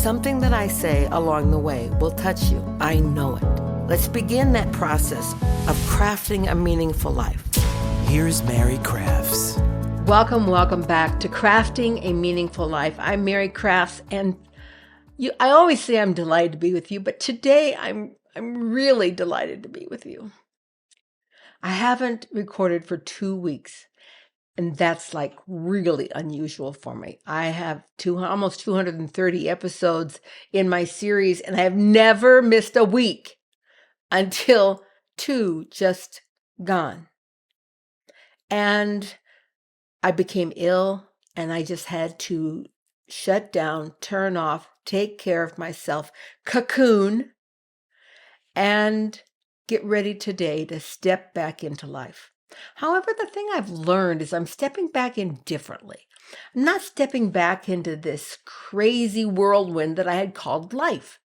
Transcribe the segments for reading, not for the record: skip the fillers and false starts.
something that I say along the way will touch you. I know it. Let's begin that process of crafting a meaningful life. Here's Mary Crafts. Welcome back to Crafting a Meaningful Life. I'm Mary Crafts, and I always say I'm delighted to be with you, but today I'm really delighted to be with you. I haven't recorded for 2 weeks, and that's like really unusual for me. I have almost 230 episodes in my series, and I have never missed a week until 2 just gone. And I became ill, and I just had to shut down, turn off, take care of myself, cocoon, and get ready today to step back into life. However, the thing I've learned is I'm stepping back in differently. I'm not stepping back into this crazy whirlwind that I had called life,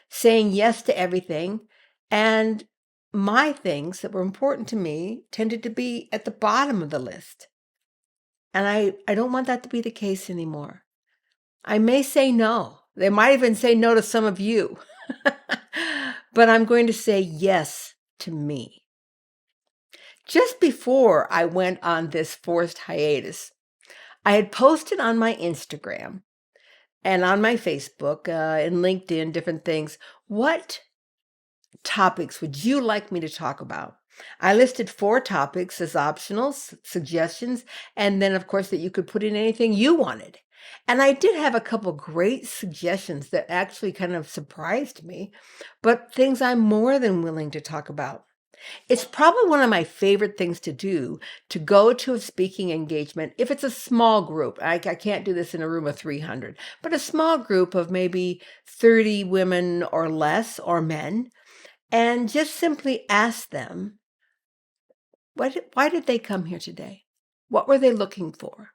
saying yes to everything, and my things that were important to me tended to be at the bottom of the list. And I don't want that to be the case anymore. I may say no. They might even say no to some of you. But I'm going to say yes to me. Just before I went on this forced hiatus, I had posted on my Instagram and on my Facebook and LinkedIn, different things. What topics would you like me to talk about? I listed 4 topics as optional suggestions, and then, of course, that you could put in anything you wanted. And I did have a couple great suggestions that actually kind of surprised me, but things I'm more than willing to talk about. It's probably one of my favorite things to do, to go to a speaking engagement. If it's a small group, I can't do this in a room of 300, but a small group of maybe 30 women or less, or men, and just simply ask them, why did they come here today? What were they looking for?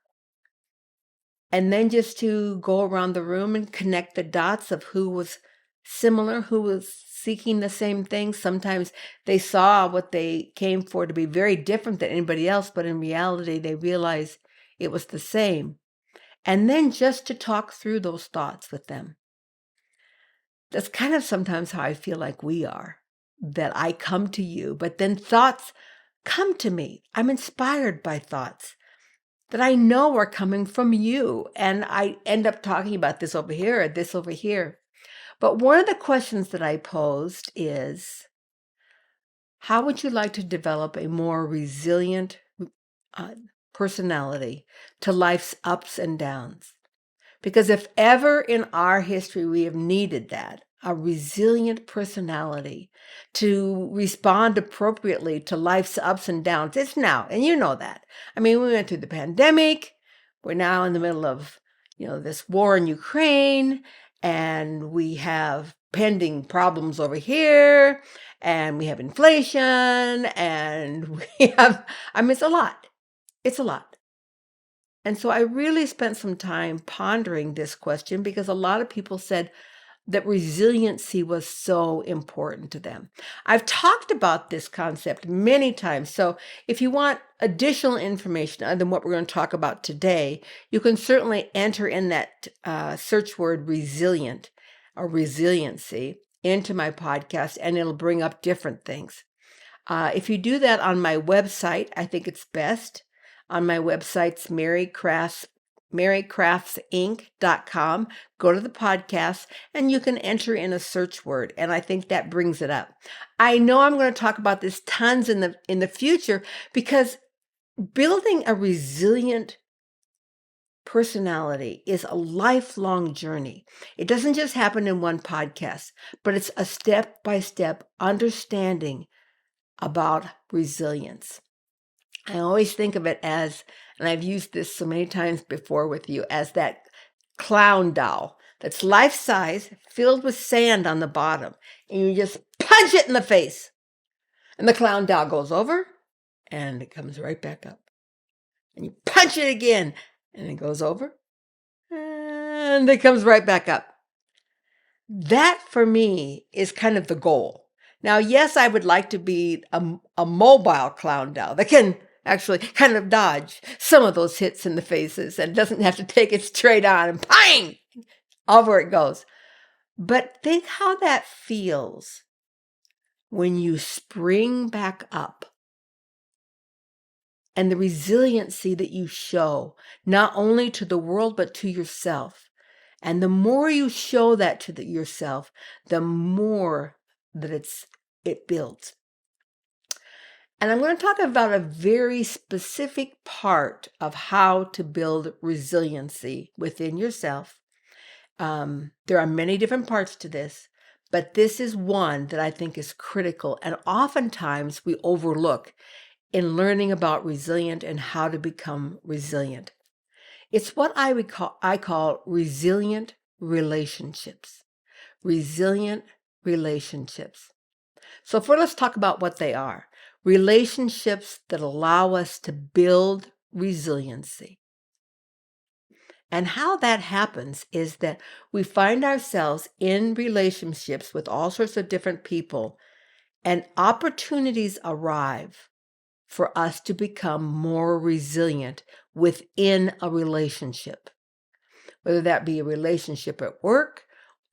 And then just to go around the room and connect the dots of who was similar, who was seeking the same thing. Sometimes they saw what they came for to be very different than anybody else, but in reality, they realized it was the same. And then just to talk through those thoughts with them. That's kind of sometimes how I feel like we are, that I come to you, but then thoughts come to me. I'm inspired by thoughts that I know are coming from you. And I end up talking about this over here or this over here. But one of the questions that I posed is, how would you like to develop a more resilient personality to life's ups and downs? Because if ever in our history we have needed that, a resilient personality to respond appropriately to life's ups and downs, it's now. And you know that. I mean, we went through the pandemic. We're now in the middle of, this war in Ukraine, and we have pending problems over here, and we have inflation, and we have, it's a lot. It's a lot. And so I really spent some time pondering this question, because a lot of people said that resiliency was so important to them. I've talked about this concept many times. So if you want additional information other than what we're going to talk about today, you can certainly enter in that search word resilient or resiliency into my podcast, and it'll bring up different things. If you do that on my website, I think it's best. On my website's marycraftsinc.com. Go to the podcast, and you can enter in a search word, and I think that brings it up. I know I'm going to talk about this tons in the future, because building a resilient personality is a lifelong journey. It doesn't just happen in one podcast, but it's a step-by-step understanding about resilience. I always think of it as, and I've used this so many times before with you, as that clown doll that's life-size, filled with sand on the bottom, and you just punch it in the face. And the clown doll goes over, and it comes right back up. And you punch it again, and it goes over, and it comes right back up. That, for me, is kind of the goal. Now, yes, I would like to be a mobile clown doll that can actually kind of dodge some of those hits in the faces and doesn't have to take it straight on and bang, over it goes. But think how that feels when you spring back up, and the resiliency that you show, not only to the world, but to yourself. And the more you show that to yourself, the more that it builds. And I'm going to talk about a very specific part of how to build resiliency within yourself. There are many different parts to this, but this is one that I think is critical, and oftentimes we overlook in learning about resilient and how to become resilient. It's what I call resilient relationships. Resilient relationships. So let's talk about what they are. Relationships that allow us to build resiliency. And how that happens is that we find ourselves in relationships with all sorts of different people, and opportunities arrive for us to become more resilient within a relationship, whether that be a relationship at work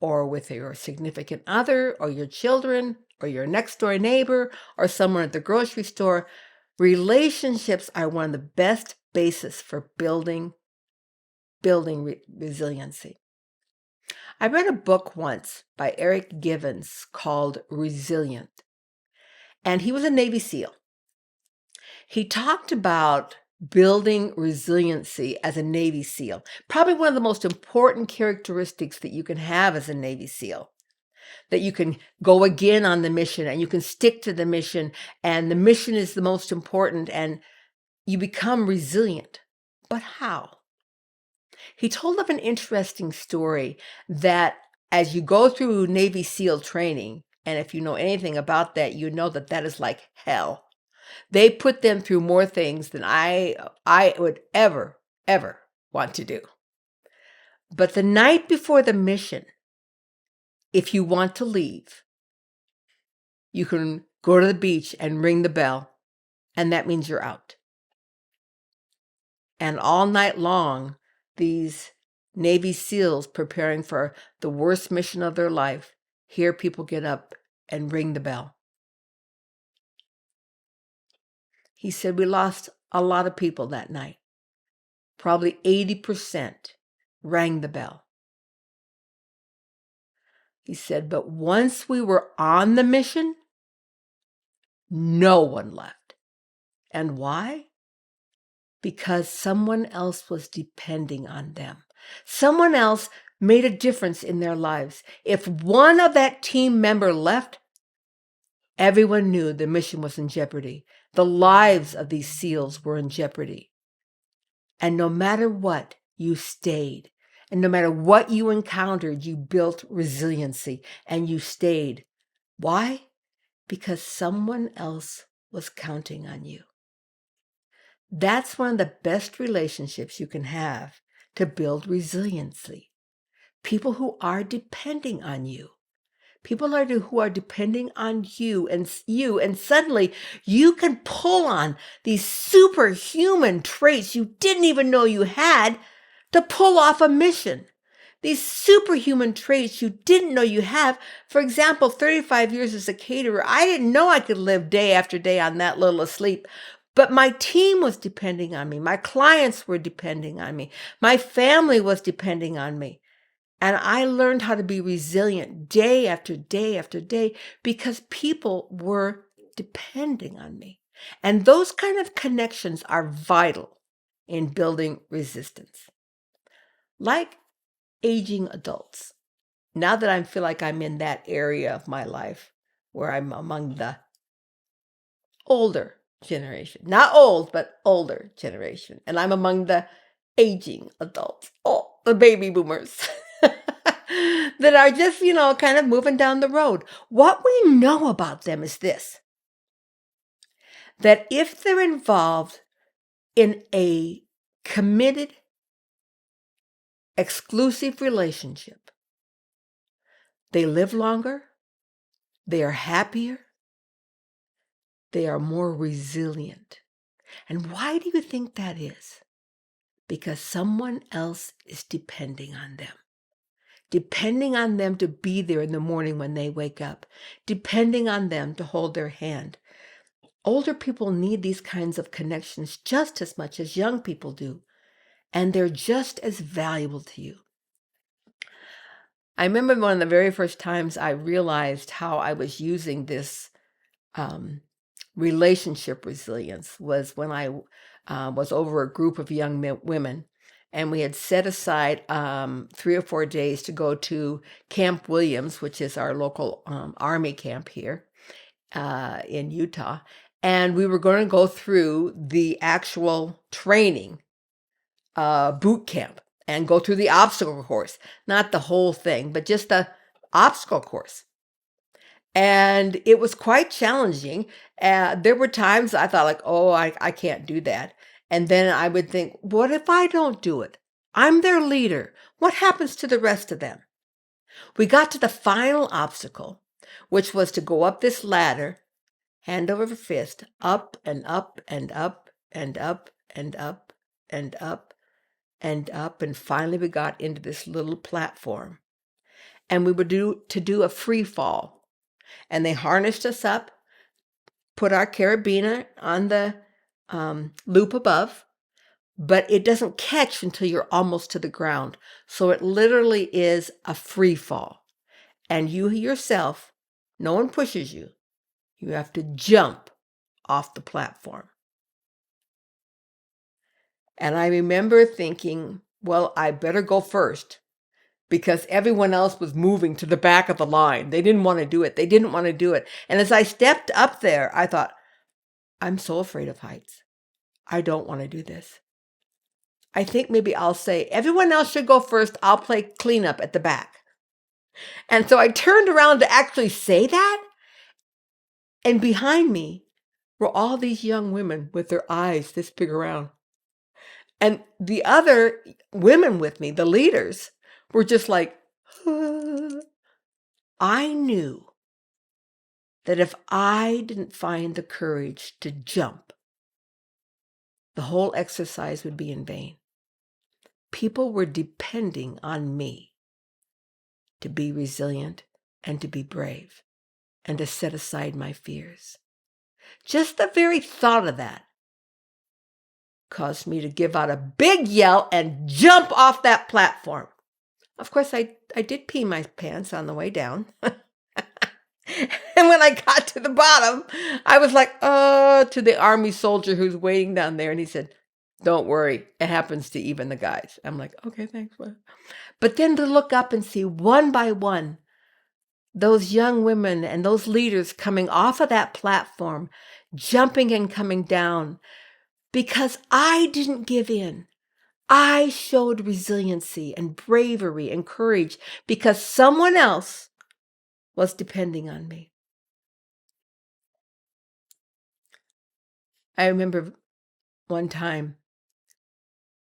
or with your significant other or your children or your next door neighbor or someone at the grocery store. Relationships are one of the best basis for building resiliency. I read a book once by Eric Givens called Resilient, and he was a Navy SEAL. He talked about building resiliency as a Navy SEAL, probably one of the most important characteristics that you can have as a Navy SEAL, that you can go again on the mission and you can stick to the mission, and the mission is the most important, and you become resilient. But how? He told of an interesting story that as you go through Navy SEAL training, and if you know anything about that, you know that that is like hell. They put them through more things than I would ever want to do. But the night before the mission, if you want to leave, you can go to the beach and ring the bell, and that means you're out. And all night long, these Navy SEALs preparing for the worst mission of their life hear people get up and ring the bell. He said, we lost a lot of people that night. Probably 80% rang the bell. He said, but once we were on the mission, no one left. And why? Because someone else was depending on them. Someone else made a difference in their lives. If one of that team member left, everyone knew the mission was in jeopardy. The lives of these SEALs were in jeopardy. And no matter what, you stayed. And no matter what you encountered, you built resiliency and you stayed. Why? Because someone else was counting on you. That's one of the best relationships you can have to build resiliency. People who are depending on you. People who are depending on you, and suddenly you can pull on these superhuman traits you didn't even know you had to pull off a mission. These superhuman traits you didn't know you have. For example, 35 years as a caterer, I didn't know I could live day after day on that little of sleep. But my team was depending on me. My clients were depending on me. My family was depending on me. And I learned how to be resilient day after day after day because people were depending on me. And those kind of connections are vital in building resistance. Like aging adults. Now that I feel like I'm in that area of my life where I'm among the older generation, not old, but older generation. And I'm among the aging adults, the baby boomers that are just, kind of moving down the road. What we know about them is this, that if they're involved in a committed, exclusive relationship, they live longer, they are happier, they are more resilient. And why do you think that is? Because someone else is depending on them. depending on them to be there in the morning when they wake up, depending on them to hold their hand. Older people need these kinds of connections just as much as young people do, and they're just as valuable to you. I remember one of the very first times I realized how I was using this relationship resilience was when I was over a group of young women, and we had set aside 3 or 4 days to go to Camp Williams, which is our local Army camp here in Utah. And we were going to go through the actual training boot camp and go through the obstacle course, not the whole thing, but just the obstacle course. And it was quite challenging. There were times I thought like, oh, I can't do that. And then I would think, what if I don't do it? I'm their leader. What happens to the rest of them? We got to the final obstacle, which was to go up this ladder, hand over fist, up and up and up and up and up and up and up. And finally we got into this little platform. And we were to do a free fall. And they harnessed us up, put our carabiner on the loop above, but it doesn't catch until you're almost to the ground. So it literally is a free fall. And you yourself, no one pushes you. You have to jump off the platform. And I remember thinking, well, I better go first, because everyone else was moving to the back of the line. They didn't want to do it. And as I stepped up there, I thought, I'm so afraid of heights. I don't want to do this. I think maybe I'll say, everyone else should go first. I'll play cleanup at the back. And so I turned around to actually say that. And behind me were all these young women with their eyes this big around. And the other women with me, the leaders, were just like, I knew that if I didn't find the courage to jump, the whole exercise would be in vain. People were depending on me to be resilient and to be brave and to set aside my fears. Just the very thought of that caused me to give out a big yell and jump off that platform. Of course, I did pee my pants on the way down. And when I got to the bottom, I was like, to the Army soldier who's waiting down there. And he said, don't worry, it happens to even the guys. I'm like, okay, thanks. But then to look up and see one by one, those young women and those leaders coming off of that platform, jumping and coming down, because I didn't give in. I showed resiliency and bravery and courage because someone else was depending on me. I remember one time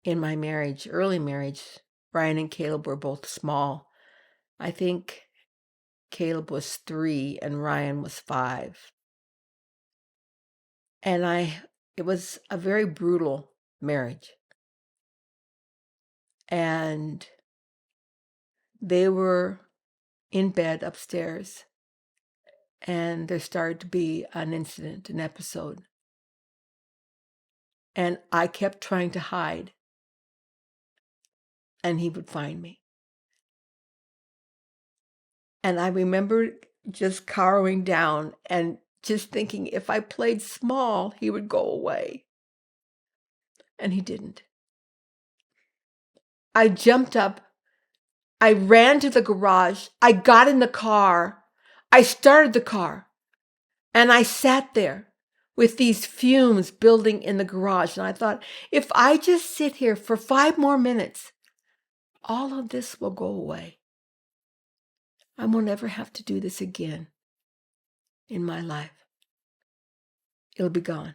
in my marriage, early marriage, Ryan and Caleb were both small. I think Caleb was 3 and Ryan was 5. And it was a very brutal marriage. And they were in bed upstairs, and there started to be an incident, an episode. And I kept trying to hide, and he would find me. And I remember just cowering down and just thinking if I played small, he would go away. And he didn't. I jumped up. I ran to the garage. I got in the car. I started the car. And I sat there with these fumes building in the garage. And I thought, if I just sit here for 5 more minutes, all of this will go away. I won't ever have to do this again in my life. It'll be gone.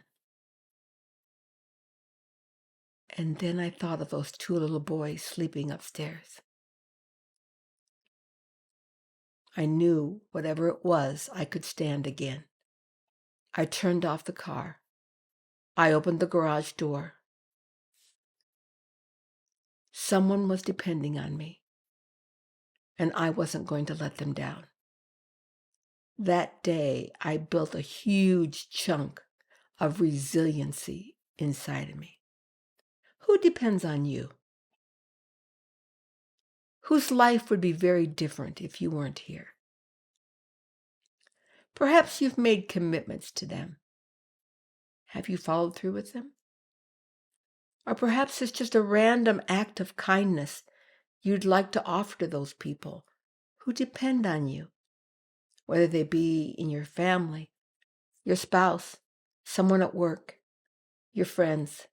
And then I thought of those 2 little boys sleeping upstairs. I knew whatever it was, I could stand again. I turned off the car. I opened the garage door. Someone was depending on me. and I wasn't going to let them down. That day, I built a huge chunk of resiliency inside of me. Who depends on you? Whose life would be very different if you weren't here? Perhaps you've made commitments to them. Have you followed through with them? Or perhaps it's just a random act of kindness you'd like to offer to those people who depend on you, whether they be in your family, your spouse, someone at work, your friends,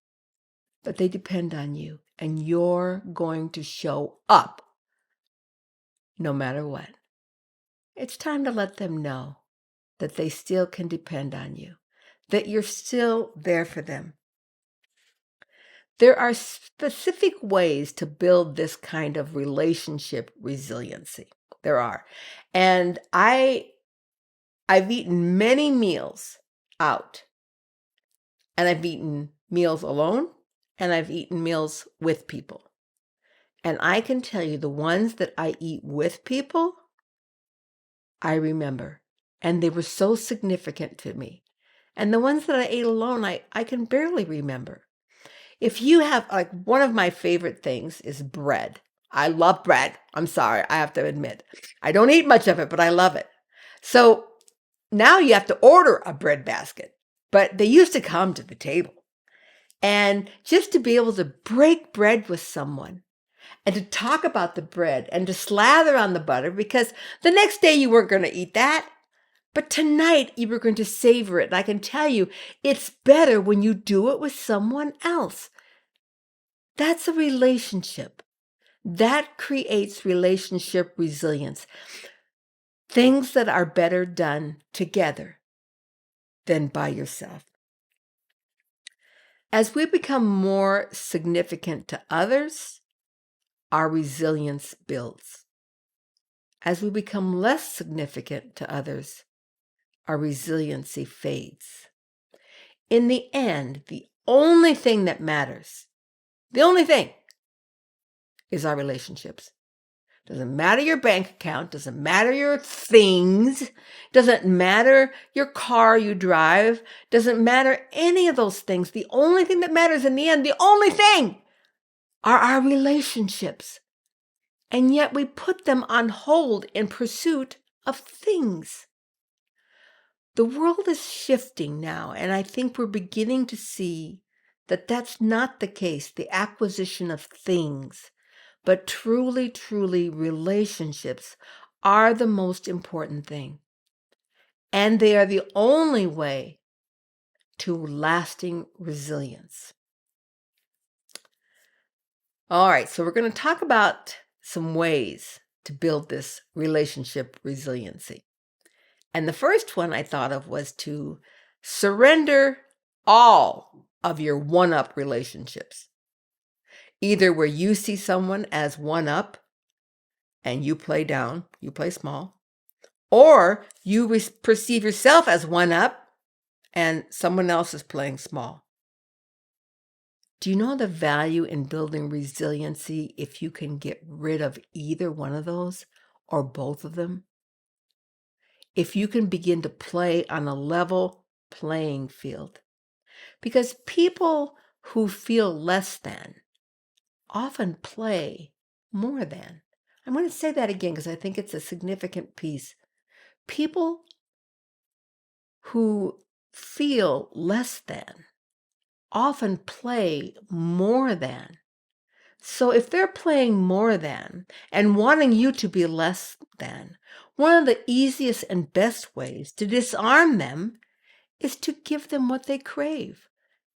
but they depend on you, and you're going to show up no matter what. It's time to let them know that they still can depend on you, that you're still there for them. There are specific ways to build this kind of relationship resiliency. There are. And I've eaten many meals out. And I've eaten meals alone, and I've eaten meals with people. And I can tell you the ones that I eat with people, I remember. And they were so significant to me. And the ones that I ate alone, I can barely remember. If you have, like, one of my favorite things is bread. I love bread. I'm sorry, I have to admit. I don't eat much of it, but I love it. So now you have to order a bread basket. But they used to come to the table. And just to be able to break bread with someone and to talk about the bread and to slather on the butter, because the next day you weren't going to eat that. But tonight you were going to savor it. And I can tell you, it's better when you do it with someone else. That's a relationship. That creates relationship resilience. Things that are better done together than by yourself. As we become more significant to others, our resilience builds. As we become less significant to others, our resiliency fades. In the end, the only thing that matters, the only thing, is our relationships. Doesn't matter your bank account, doesn't matter your things, doesn't matter your car you drive, doesn't matter any of those things. The only thing that matters in the end, the only thing, are our relationships. And yet we put them on hold in pursuit of things. The world is shifting now, and I think we're beginning to see that that's not the case, the acquisition of things, but truly, truly relationships are the most important thing. And they are the only way to lasting resilience. All right, so we're going to talk about some ways to build this relationship resiliency. And the first one I thought of was to surrender all of your one-up relationships. Either where you see someone as one-up and you play down, you play small, or you perceive yourself as one-up and someone else is playing small. Do you know the value in building resiliency if you can get rid of either one of those or both of them? If you can begin to play on a level playing field. Because people who feel less than often play more than. I'm going to say that again because I think it's a significant piece. People who feel less than often play more than. So if they're playing more than and wanting you to be less than, one of the easiest and best ways to disarm them is to give them what they crave.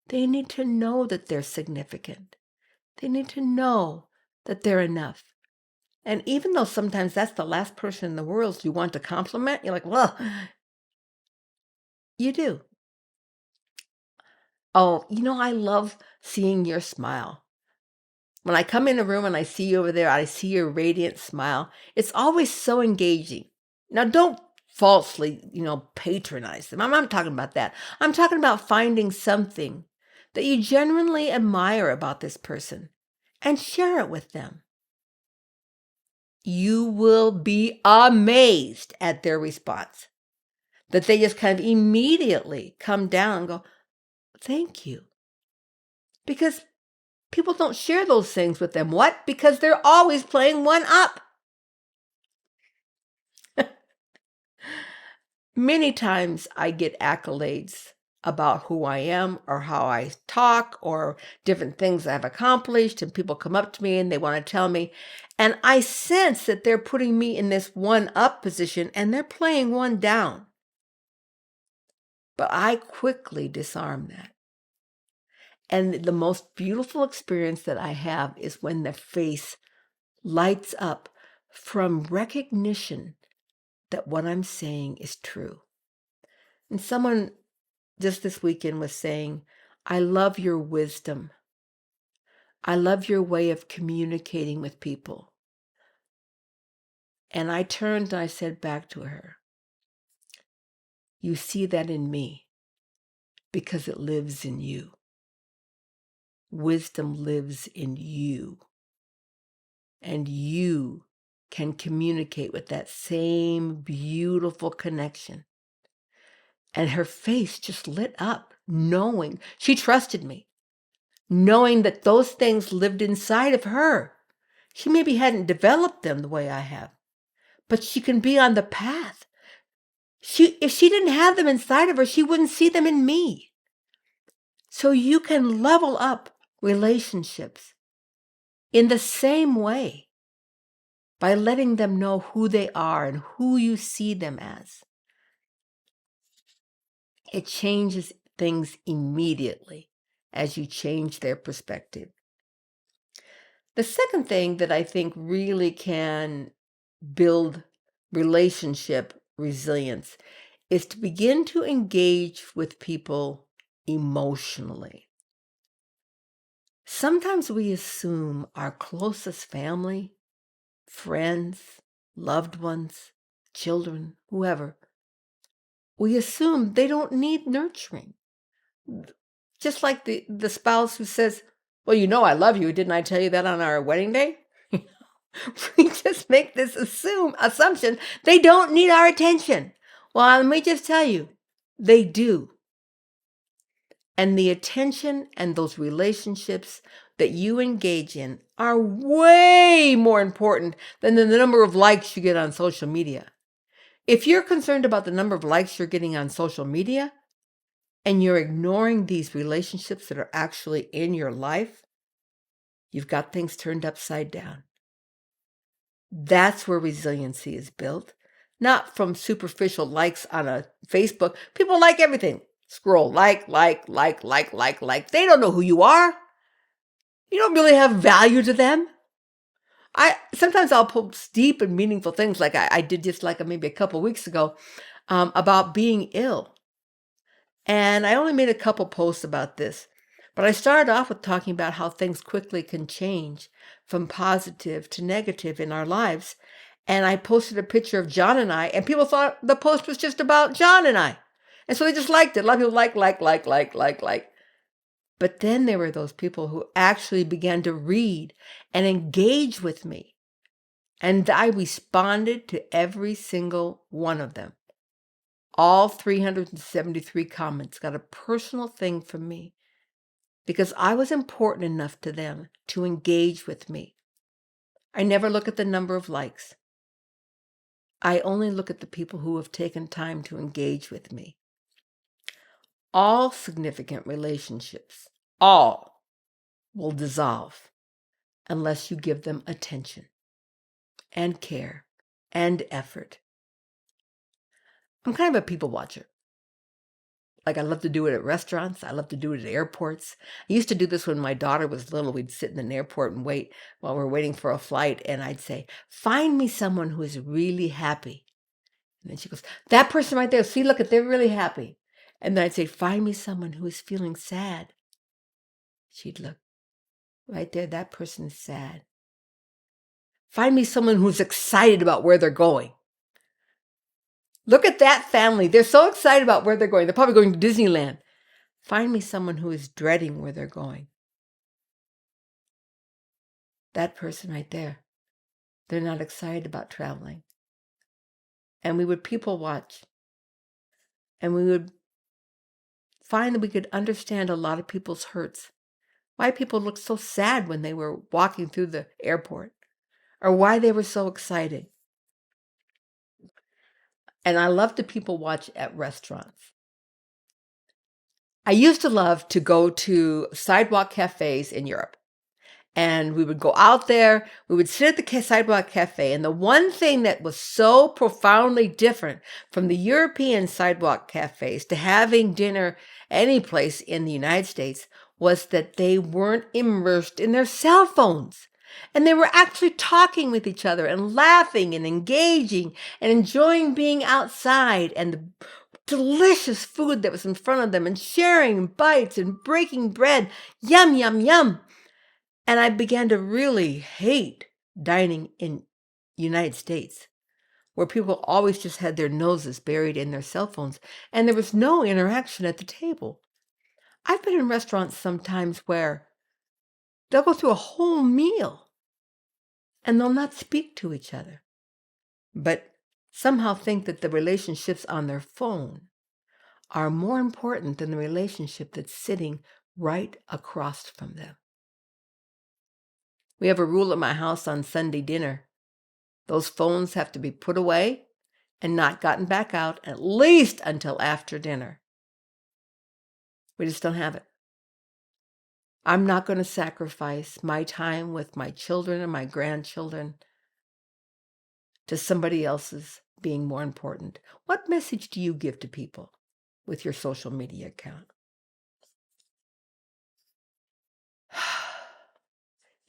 They need to know that they're significant. They need to know that they're enough. And even though sometimes that's the last person in the world you want to compliment, you're like, well, you do. Oh, I love seeing your smile. When I come in a room and I see you over there, I see your radiant smile. It's always so engaging. Now, don't falsely, patronize them. I'm not talking about that. I'm talking about finding something that you genuinely admire about this person and share it with them. you will be amazed at their response. That they just kind of immediately come down and go, thank you. Because people don't share those things with them. What? Because they're always playing one up. Many times I get accolades about who I am or how I talk or different things I've accomplished, and people come up to me and they want to tell me, and I sense that they're putting me in this one up position and they're playing one down. But I quickly disarm that. And the most beautiful experience that I have is when the face lights up from recognition that what I'm saying is true. And someone just this weekend was saying, I love your wisdom. I love your way of communicating with people. And I turned and I said back to her, you see that in me because it lives in you. Wisdom lives in you. And you can communicate with that same beautiful connection. And her face just lit up, knowing she trusted me, knowing that those things lived inside of her. She maybe hadn't developed them the way I have, but she can be on the path. If she didn't have them inside of her, she wouldn't see them in me. So you can level up relationships in the same way by letting them know who they are and who you see them as. It changes things immediately as you change their perspective. The second thing that I think really can build relationship resilience is to begin to engage with people emotionally. Sometimes we assume our closest family, friends, loved ones, children, whoever, we assume they don't need nurturing. Just like the spouse who says, well, you know I love you. Didn't I tell you that on our wedding day? We just make this assumption they don't need our attention. Well, let me just tell you, they do. And the attention and those relationships that you engage in are way more important than the number of likes you get on social media. If you're concerned about the number of likes you're getting on social media and you're ignoring these relationships that are actually in your life, you've got things turned upside down. That's where resiliency is built, not from superficial likes on a Facebook. People like everything. Scroll, like. They don't know who you are. You don't really have value to them. Sometimes I'll post deep and meaningful things like I did just like maybe a couple weeks ago about being ill. And I only made a couple posts about this. But I started off with talking about how things quickly can change from positive to negative in our lives. And I posted a picture of John and I, and people thought the post was just about John and I. And so they just liked it. A lot of people like. But then there were those people who actually began to read and engage with me. And I responded to every single one of them. All 373 comments got a personal thing from me because I was important enough to them to engage with me. I never look at the number of likes. I only look at the people who have taken time to engage with me. All significant relationships, all, will dissolve unless you give them attention and care and effort. I'm kind of a people watcher. Like I love to do it at restaurants. I love to do it at airports. I used to do this when my daughter was little. We'd sit in an airport and wait while we're waiting for a flight. And I'd say, find me someone who is really happy. And then she goes, that person right there. See, look, they're really happy. And then I'd say, find me someone who is feeling sad. She'd look, right there, that person is sad. Find me someone who's excited about where they're going. Look at that family. They're so excited about where they're going. They're probably going to Disneyland. Find me someone who is dreading where they're going. That person right there. they're not excited about traveling. And we would people watch. And we would find that we could understand a lot of people's hurts. Why people looked so sad when they were walking through the airport, or why they were so excited. And I love to people watch at restaurants. I used to love to go to sidewalk cafes in Europe. And we would go out there, we would sit at the sidewalk cafe. And the one thing that was so profoundly different from the European sidewalk cafes to having dinner any place in the United States was that they weren't immersed in their cell phones. And they were actually talking with each other and laughing and engaging and enjoying being outside and the delicious food that was in front of them and sharing bites and breaking bread. Yum, yum, yum. And I began to really hate dining in United States, where people always just had their noses buried in their cell phones, and there was no interaction at the table. I've been in restaurants sometimes where they'll go through a whole meal, and they'll not speak to each other, but somehow think that the relationships on their phone are more important than the relationship that's sitting right across from them. We have a rule at my house on Sunday dinner. Those phones have to be put away and not gotten back out at least until after dinner. We just don't have it. I'm not going to sacrifice my time with my children and my grandchildren to somebody else's being more important. What message do you give to people with your social media account?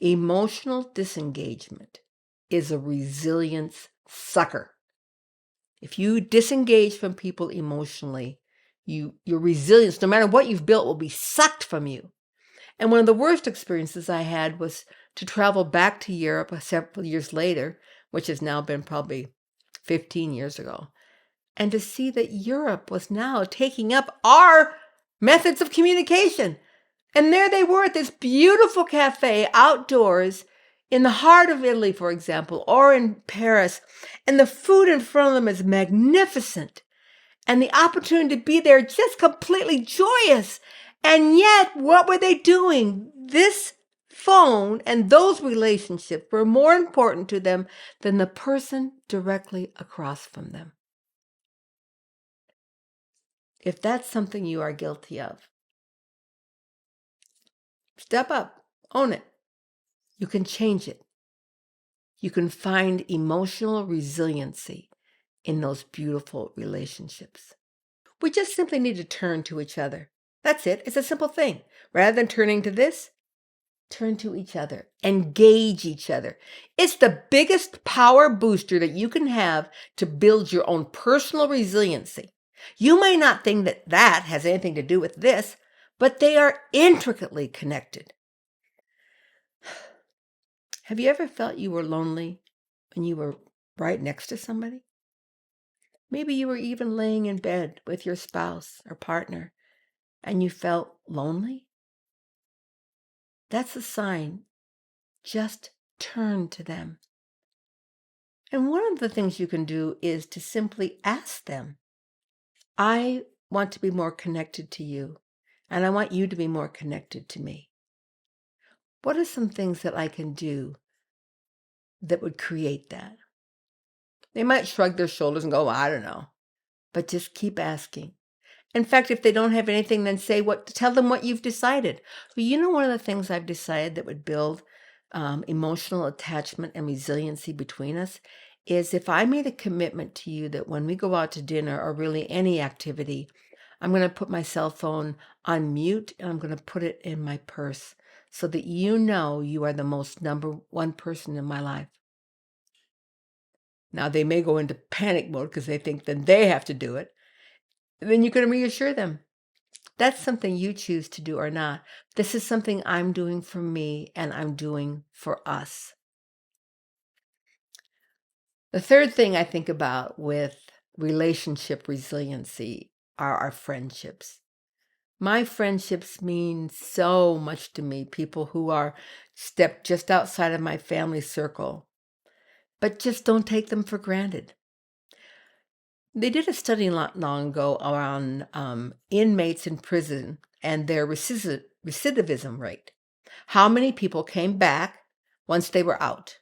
Emotional disengagement is a resilience sucker. If you disengage from people emotionally, your resilience, no matter what you've built, will be sucked from you. And one of the worst experiences I had was to travel back to Europe several years later, which has now been probably 15 years ago, and to see that Europe was now taking up our methods of communication. And there they were at this beautiful cafe outdoors in the heart of Italy, for example, or in Paris. And the food in front of them is magnificent. And the opportunity to be there just completely joyous. And yet, what were they doing? This phone and those relationships were more important to them than the person directly across from them. If that's something you are guilty of, step up, own it. You can change it. You can find emotional resiliency in those beautiful relationships. We just simply need to turn to each other. That's it. It's a simple thing. Rather than turning to this, turn to each other. Engage each other. It's the biggest power booster that you can have to build your own personal resiliency. You may not think that that has anything to do with this, but they are intricately connected. Have you ever felt you were lonely when you were right next to somebody? Maybe you were even laying in bed with your spouse or partner and you felt lonely? That's a sign. Just turn to them. And one of the things you can do is to simply ask them, I want to be more connected to you, and I want you to be more connected to me. What are some things that I can do that would create that? They might shrug their shoulders and go, I don't know. But just keep asking. In fact, if they don't have anything, then tell them what you've decided. Well, you know, one of the things I've decided that would build emotional attachment and resiliency between us is if I made a commitment to you that when we go out to dinner or really any activity, I'm going to put my cell phone on mute and I'm going to put it in my purse so that you know you are the most number one person in my life. Now, they may go into panic mode because they think that they have to do it. And then you can reassure them. That's something you choose to do or not. This is something I'm doing for me and I'm doing for us. The third thing I think about with relationship resiliency are our friendships. My friendships mean so much to me. People who are stepped just outside of my family circle. but just don't take them for granted. They did a study not long ago around inmates in prison and their recidivism rate. How many people came back once they were out?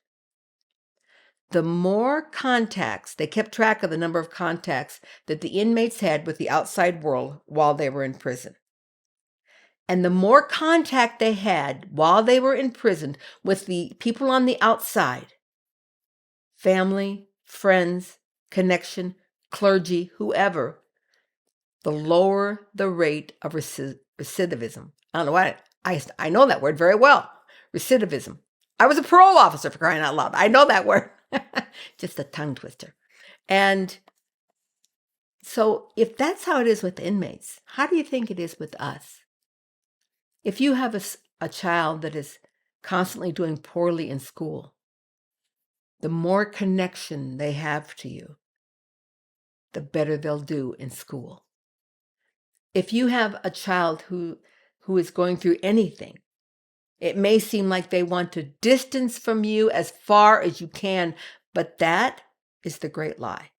The more contacts, they kept track of the number of contacts that the inmates had with the outside world while they were in prison. And the more contact they had while they were in prison with the people on the outside, family, friends, connection, clergy, whoever, the lower the rate of recidivism. I don't know why. I know that word very well. Recidivism. I was a parole officer, for crying out loud. I know that word. Just a tongue twister. And so if that's how it is with inmates, how do you think it is with us? If you have a child that is constantly doing poorly in school, the more connection they have to you, the better they'll do in school. If you have a child who is going through anything, it may seem like they want to distance from you as far as you can, but that is the great lie.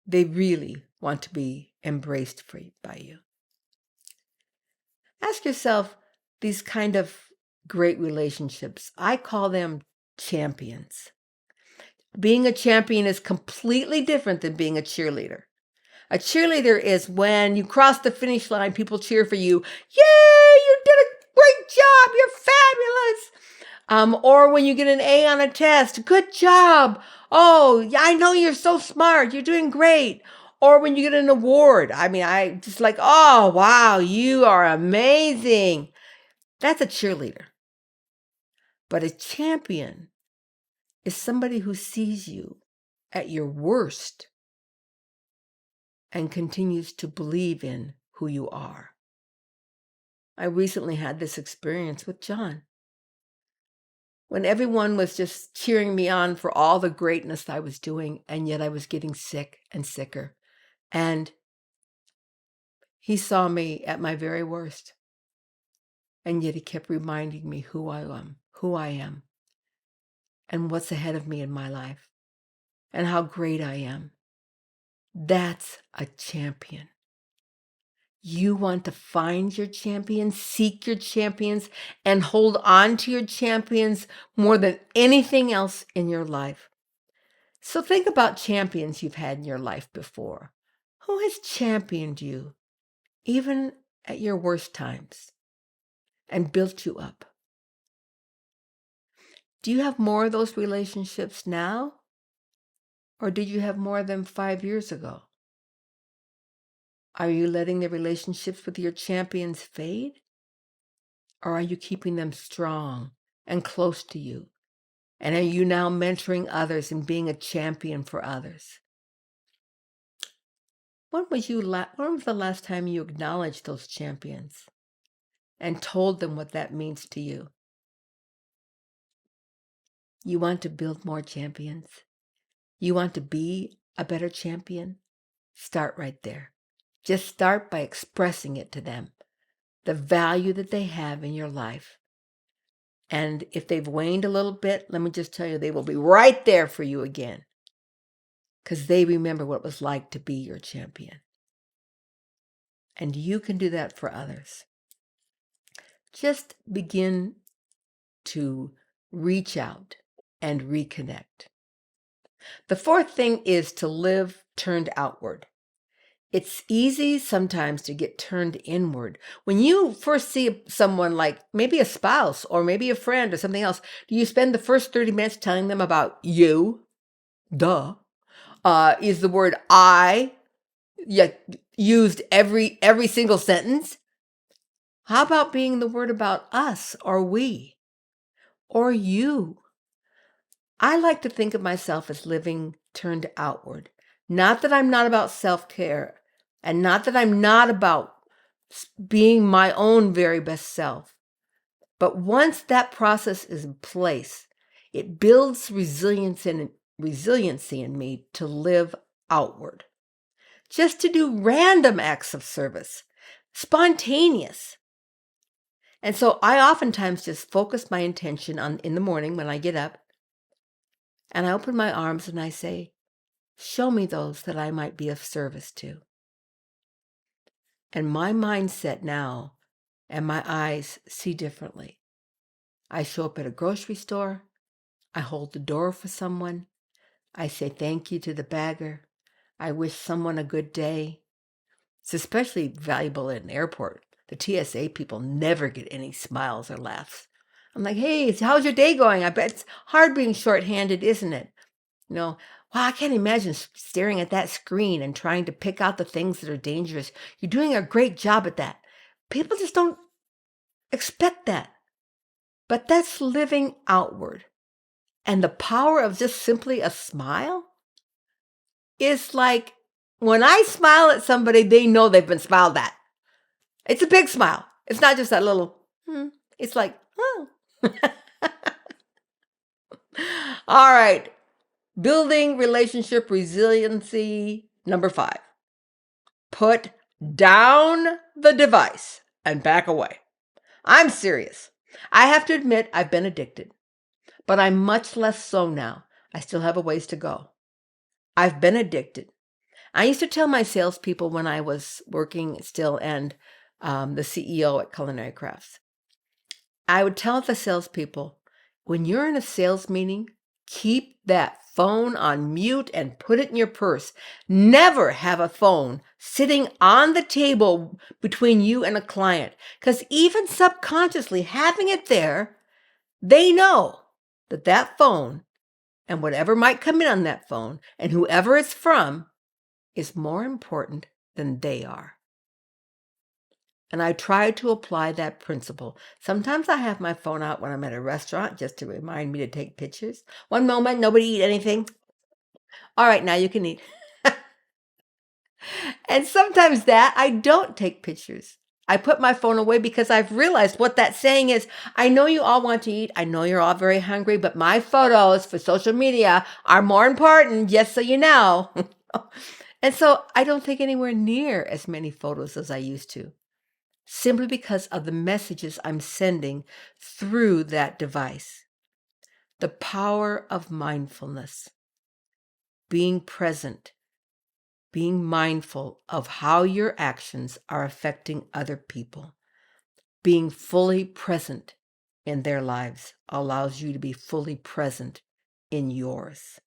They really want to be embraced by you. Ask yourself these kind of great relationships. I call them champions. Being a champion is completely different than being a cheerleader. A cheerleader is when you cross the finish line, people cheer for you. Yay, you did a great job. You're fabulous. Or when you get an A on a test, good job. Oh, I know you're so smart. You're doing great. Or when you get an award. I just like, oh, wow, you are amazing. That's a cheerleader. But a champion is somebody who sees you at your worst and continues to believe in who you are. I recently had this experience with John. When everyone was just cheering me on for all the greatness I was doing, and yet I was getting sick and sicker. And he saw me at my very worst. And yet he kept reminding me who I am, and what's ahead of me in my life, and how great I am. That's a champion. You want to find your champions, seek your champions, and hold on to your champions more than anything else in your life. So think about champions you've had in your life before. Who has championed you, even at your worst times, and built you up? Do you have more of those relationships now? Or did you have more of them 5 years ago? Are you letting the relationships with your champions fade? Or are you keeping them strong and close to you? And are you now mentoring others and being a champion for others? When was the last time you acknowledged those champions and told them what that means to you? You want to build more champions? You want to be a better champion? Start right there. Just start by expressing it to them, the value that they have in your life. And if they've waned a little bit, let me just tell you, they will be right there for you again, because they remember what it was like to be your champion. And you can do that for others. Just begin to reach out and reconnect. The fourth thing is to live turned outward. It's easy sometimes to get turned inward. When you first see someone, like maybe a spouse or maybe a friend or something else, do you spend the first 30 minutes telling them about you? Duh. Is the word I used every single sentence? How about being the word about us or we or you? I like to think of myself as living turned outward. Not that I'm not about self-care, and not that I'm not about being my own very best self. But once that process is in place, it builds resiliency in me to live outward. Just to do random acts of service, spontaneous. And so I oftentimes just focus my intention on, in the morning when I get up, And I open my arms and I say, show me those that I might be of service to. And my mindset now and my eyes see differently. I show up at a grocery store. I hold the door for someone. I say thank you to the bagger. I wish someone a good day. It's especially valuable at an airport. The TSA people never get any smiles or laughs. I'm like, hey, how's your day going? I bet it's hard being shorthanded, isn't it? Wow, I can't imagine staring at that screen and trying to pick out the things that are dangerous. You're doing a great job at that. People just don't expect that. But that's living outward. And the power of just simply a smile is like when I smile at somebody, they know they've been smiled at. It's a big smile. It's not just that little, it's like, oh. All right. Building relationship resiliency. Number 5. Put down the device and back away. I'm serious. I have to admit I've been addicted, but I'm much less so now. I still have a ways to go. I've been addicted. I used to tell my salespeople when I was working still and the CEO at Culinary Crafts, I would tell the salespeople, when you're in a sales meeting, keep that phone on mute and put it in your purse. Never have a phone sitting on the table between you and a client, because even subconsciously having it there, they know that that phone and whatever might come in on that phone and whoever it's from is more important than they are. And I try to apply that principle. Sometimes I have my phone out when I'm at a restaurant just to remind me to take pictures. One moment, nobody eat anything. All right, now you can eat. And sometimes that I don't take pictures. I put my phone away because I've realized what that saying is. I know you all want to eat. I know you're all very hungry, but my photos for social media are more important, just so you know. And so I don't take anywhere near as many photos as I used to, simply because of the messages I'm sending through that device. The power of mindfulness, being present, being mindful of how your actions are affecting other people, being fully present in their lives allows you to be fully present in yours.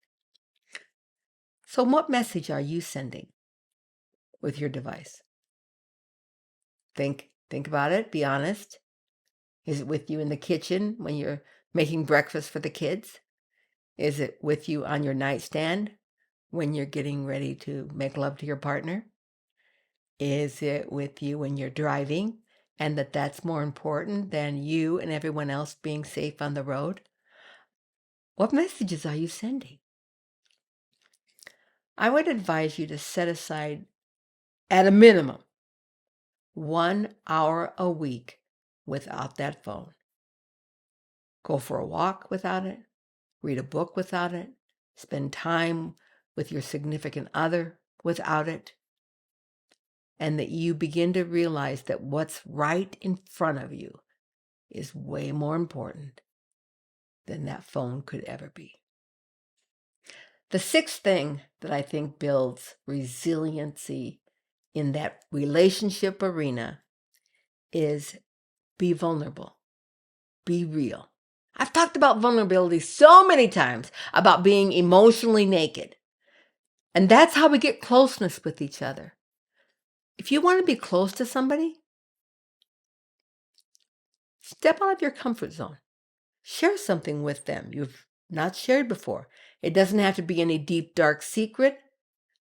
So what message are you sending with your device? Think about it. Be honest. Is it with you in the kitchen when you're making breakfast for the kids? Is it with you on your nightstand when you're getting ready to make love to your partner? Is it with you when you're driving and that's more important than you and everyone else being safe on the road? What messages are you sending? I would advise you to set aside, at a minimum, 1 hour a week without that phone. Go for a walk without it. Read a book without it. Spend time with your significant other without it. And that you begin to realize that what's right in front of you is way more important than that phone could ever be. The 6th thing that I think builds resiliency in that relationship arena is be vulnerable, be real. I've talked about vulnerability so many times, about being emotionally naked. And that's how we get closeness with each other. If you want to be close to somebody, step out of your comfort zone. Share something with them you've not shared before. It doesn't have to be any deep, dark secret,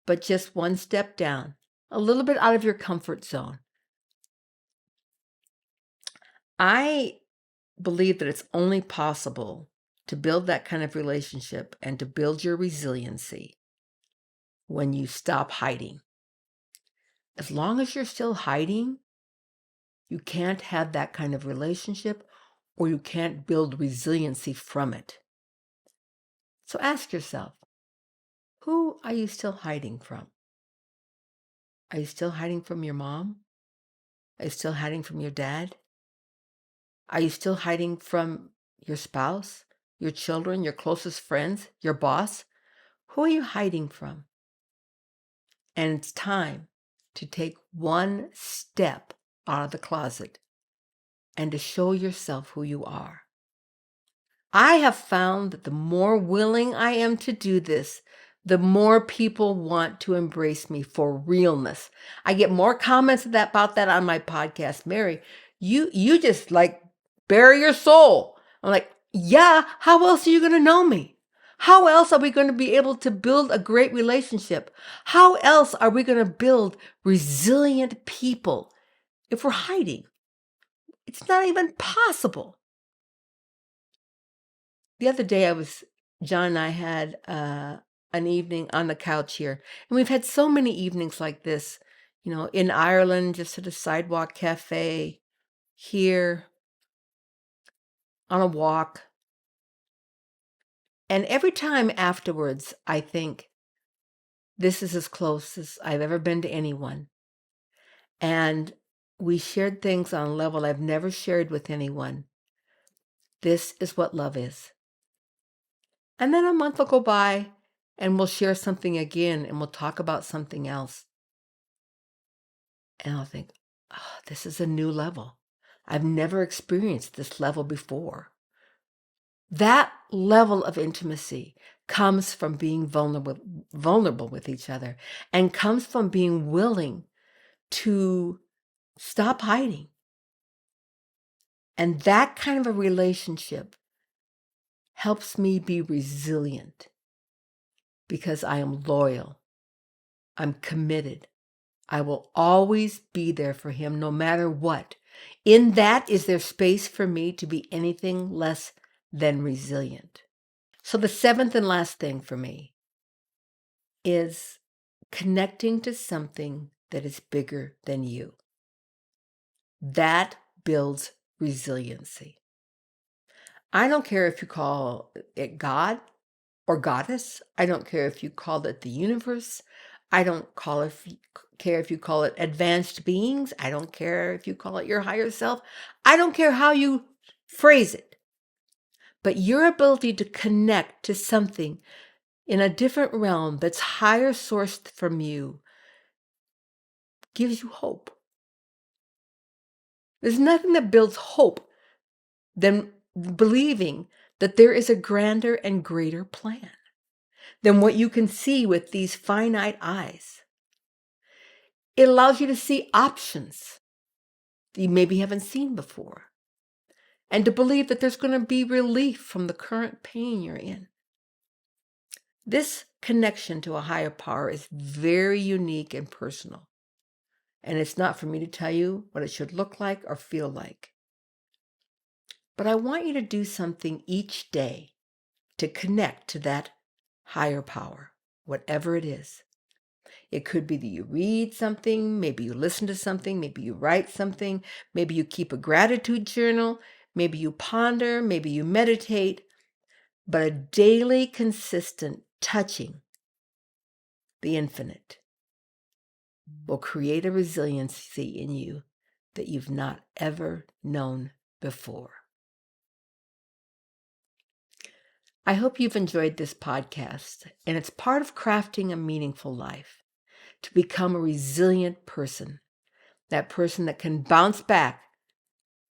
but just one step down, a little bit out of your comfort zone. I believe that it's only possible to build that kind of relationship and to build your resiliency when you stop hiding. As long as you're still hiding, you can't have that kind of relationship, or you can't build resiliency from it. So ask yourself, who are you still hiding from? Are you still hiding from your mom? Are you still hiding from your dad? Are you still hiding from your spouse, your children, your closest friends, your boss? Who are you hiding from? And it's time to take one step out of the closet and to show yourself who you are. I have found that the more willing I am to do this, the more people want to embrace me for realness. I get more comments about that on my podcast. Mary, you just like bare your soul. I'm like, yeah, how else are you going to know me? How else are we going to be able to build a great relationship? How else are we going to build resilient people if we're hiding? It's not even possible. The other day, John and I had an evening on the couch here. And we've had so many evenings like this, in Ireland, just at a sidewalk cafe, here, on a walk. And every time afterwards, I think, this is as close as I've ever been to anyone. And we shared things on a level I've never shared with anyone. This is what love is. And then a month will go by and we'll share something again and we'll talk about something else. And I'll think, oh, this is a new level. I've never experienced this level before. That level of intimacy comes from being vulnerable with each other and comes from being willing to stop hiding. And that kind of a relationship helps me be resilient because I am loyal. I'm committed. I will always be there for him no matter what. In that is there space for me to be anything less than resilient. So the seventh and last thing for me is connecting to something that is bigger than you. That builds resiliency. I don't care if you call it God or goddess. I don't care if you call it the universe. I don't care if you call it advanced beings. I don't care if you call it your higher self. I don't care how you phrase it. But your ability to connect to something in a different realm that's higher sourced from you gives you hope. There's nothing that builds hope than believing that there is a grander and greater plan than what you can see with these finite eyes. It allows you to see options that you maybe haven't seen before, and to believe that there's going to be relief from the current pain you're in. This connection to a higher power is very unique and personal, and it's not for me to tell you what it should look like or feel like. But I want you to do something each day to connect to that higher power, whatever it is. It could be that you read something, maybe you listen to something, maybe you write something, maybe you keep a gratitude journal, maybe you ponder, maybe you meditate, but a daily, consistent touching the infinite will create a resiliency in you that you've not ever known before. I hope you've enjoyed this podcast, and it's part of crafting a meaningful life, to become a resilient person, that person that can bounce back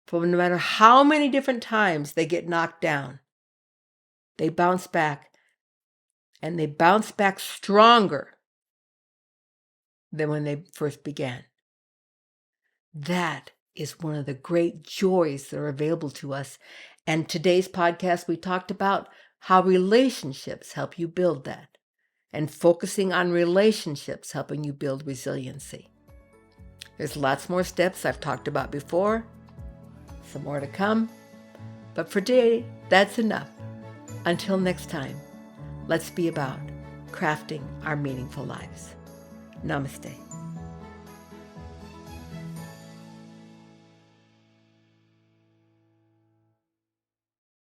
from no matter how many different times they get knocked down. They bounce back, and they bounce back stronger than when they first began. That is one of the great joys that are available to us. And today's podcast, we talked about how relationships help you build that, and focusing on relationships helping you build resiliency. There's lots more steps I've talked about before, some more to come, but for today, that's enough. Until next time, let's be about crafting our meaningful lives. Namaste.